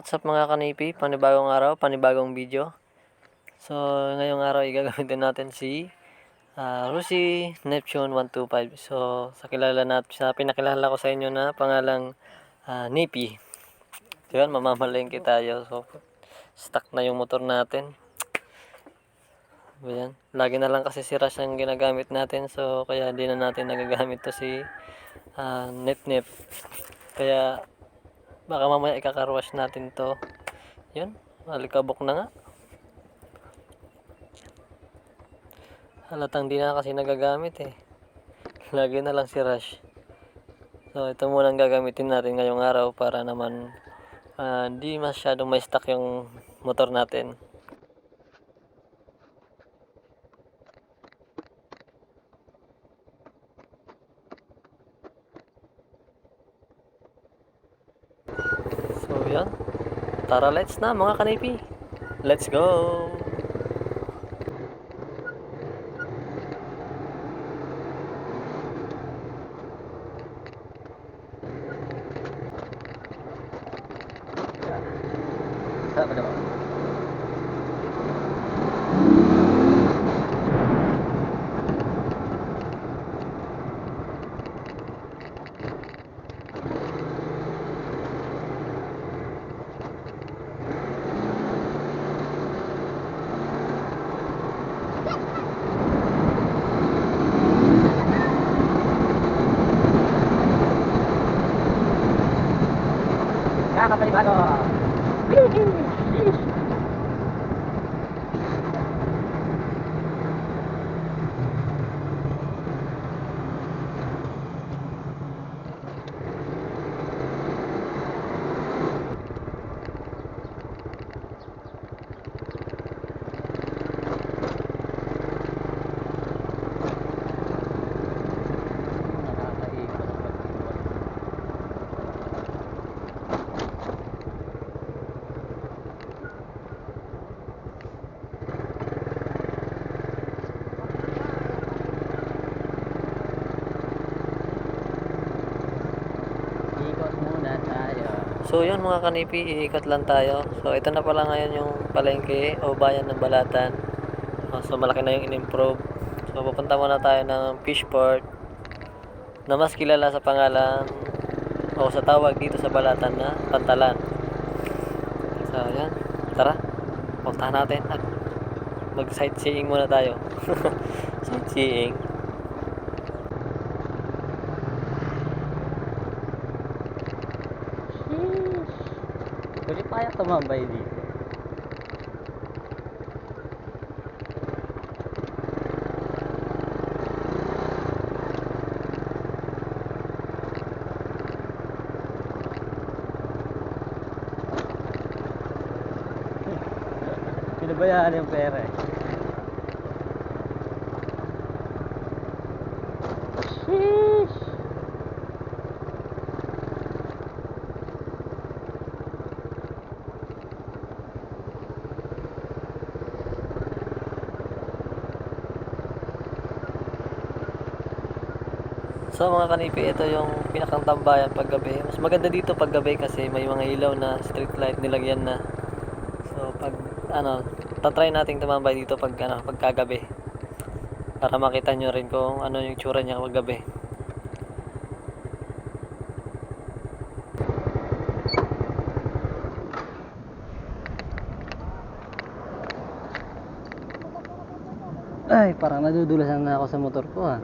What's up mga kanipi? Panibagong araw, panibagong video. So, ngayong araw igagamitin natin si Rusi Neptune 125. So, sa pinakilala ko sa inyo na pangalang Nipi. So, yun, mamamalengke tayo. So, stuck na yung motor natin. Ayan. Lagi na lang kasi si Rush ang ginagamit natin. So, kaya hindi na natin nagagamit to si Nip. Kaya, baka mamaya ikakarwash natin to. Yun, alikabok na nga. Halatang di na kasi nagagamit eh. Lagi na lang si Rush. So ito muna ang gagamitin natin ngayong araw para naman di masyadong may stuck yung motor natin. So yan. Tara, let's na mga kanipi. Let's go! Apa naman? Kakapanibago! So yun mga kanipi, iikot lang tayo. So ito na pala ngayon yung palengke o bayan ng Balatan. So malaki na yung in-improve. So pupunta muna tayo ng Fishport na mas kilala sa pangalan o sa tawag dito sa Balatan na Pantalan. So yan, tara, puntahan natin at mag-sightseeing muna tayo. Sightseeing. Pwede pa kaya tumambay dito. Pinabayaan yung pera eh. Sheesh! So mga kanipi, ito yung pinakang tambayan paggabi. Mas maganda dito paggabi kasi may mga ilaw na street light nilagyan na. So pag tatry nating tumambay dito pagkagabi. Para makita nyo rin kung ano yung tsura niya paggabi. Ay, parang nadudulasan na ako sa motor ko ha.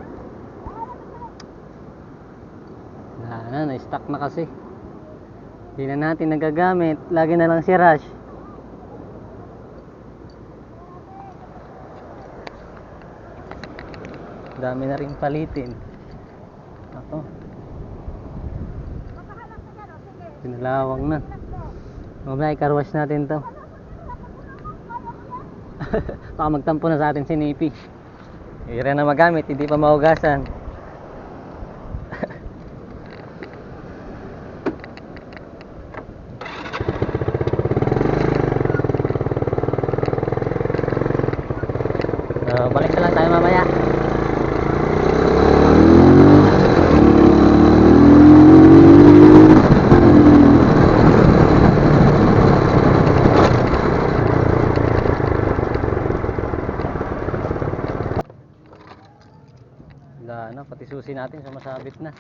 Na-stuck na kasi. Hindi na natin nagagamit. Lagi na lang si Rush. Dami na rin palitin. Ako. Pinalawang na. Mamaya i-carwash natin to. Baka magtampo na sa atin si Nipi. Ira na magamit, hindi pa mahugasan. Balik na lang tayo mamaya. pati susi natin sumasabit na.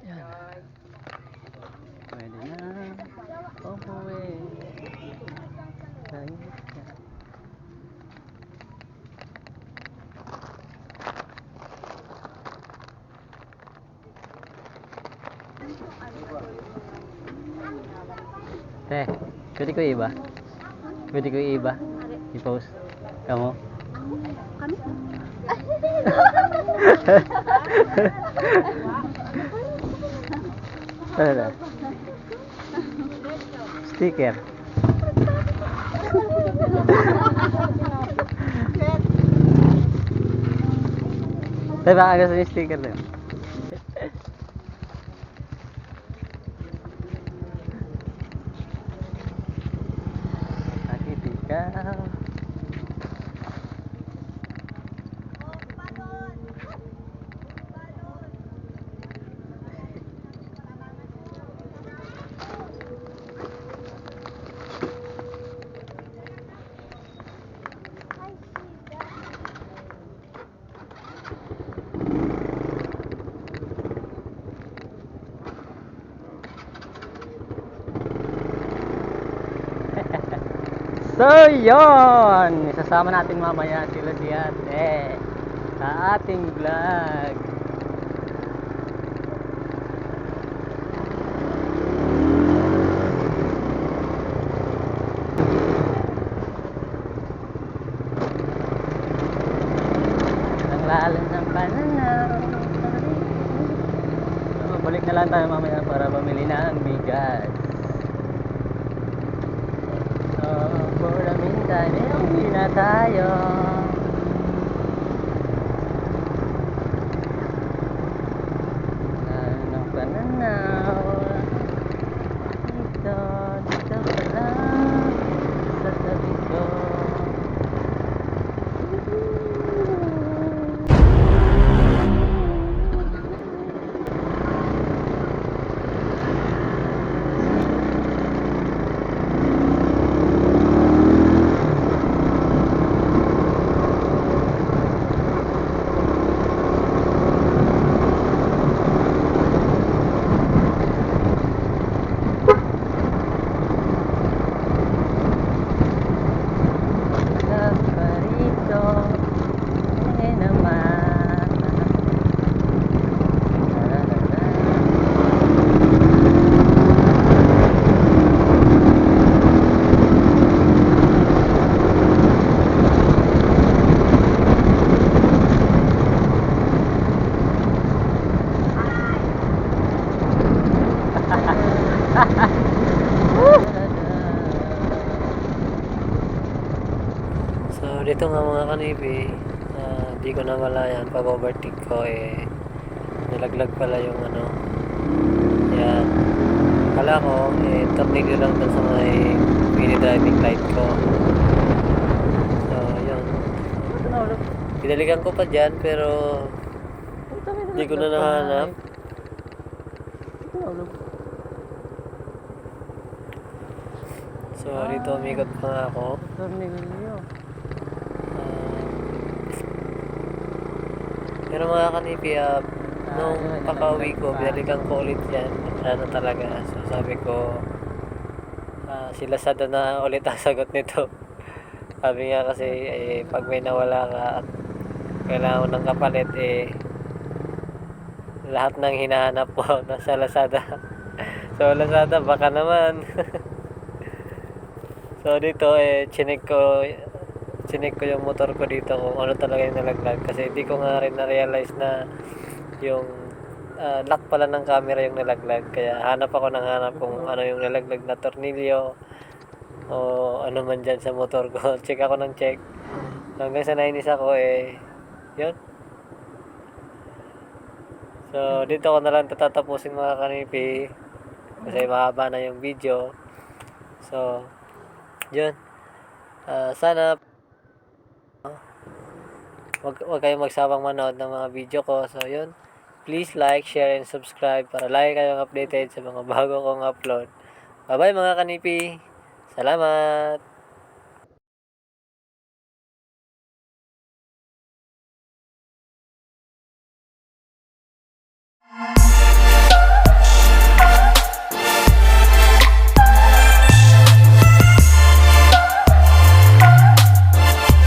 Yan. Pwede na umuwi. Tayo na. Teh, pwede ko iba? Pwede ko iba? I-post? Kamu? Kami? Ano na? Sticker. Teh, baka gusto niyo sticker na yun? Sakit ikaw. So yon, isasama natin mamaya sila si ate sa ating vlog. Ang lalim ng pananaw. So, balik na lang tayo mamaya para pamili ng bigas. So, for the meantime, uwi na tayo. Lalim ng pananaw. Dito, dito ka lang sa tabi ko. Parito, naman. So dito nga mga kanibi, di ko na malayan pag overtake ko nilaglag pala yung ano. Yan. Kala ko tornilyo lang dun sa may mini driving light ko. So yun. Pinalikan ko pa dyan pero di ko na nahanap. So dito umikot pa nga ako. Tornilyo. Pero mga kanipi, nung pakauwi ko, binalikan ko ulit yan. Wala na talaga. So sabi ko, sila sada na ulit ang sagot nito. Sabi nga kasi, pag may nawala ka at kailangan mo ng kapalit, lahat ng hinahanap mo nasa Lazada. So Lazada, baka naman. So dito, chinek ko yung motor ko dito kung ano talaga yung nalaglag kasi hindi ko nga rin na-realize na yung lock pala ng camera yung nalaglag, kaya hanap ako ng hanap kung ano yung nalaglag na tornilyo o ano man dyan sa motor ko. Check ako ng check hanggang sa nainis ako yun. So, dito ko na lang tatapusin mga kanipi. Kasi mahaba na yung video. So, yun. Sana wag kayong magsawang manood ng mga video ko. So, yun. Please like, share, and subscribe para lagi kayong updated sa mga bago kong upload. Bye-bye mga kanipi. Salamat!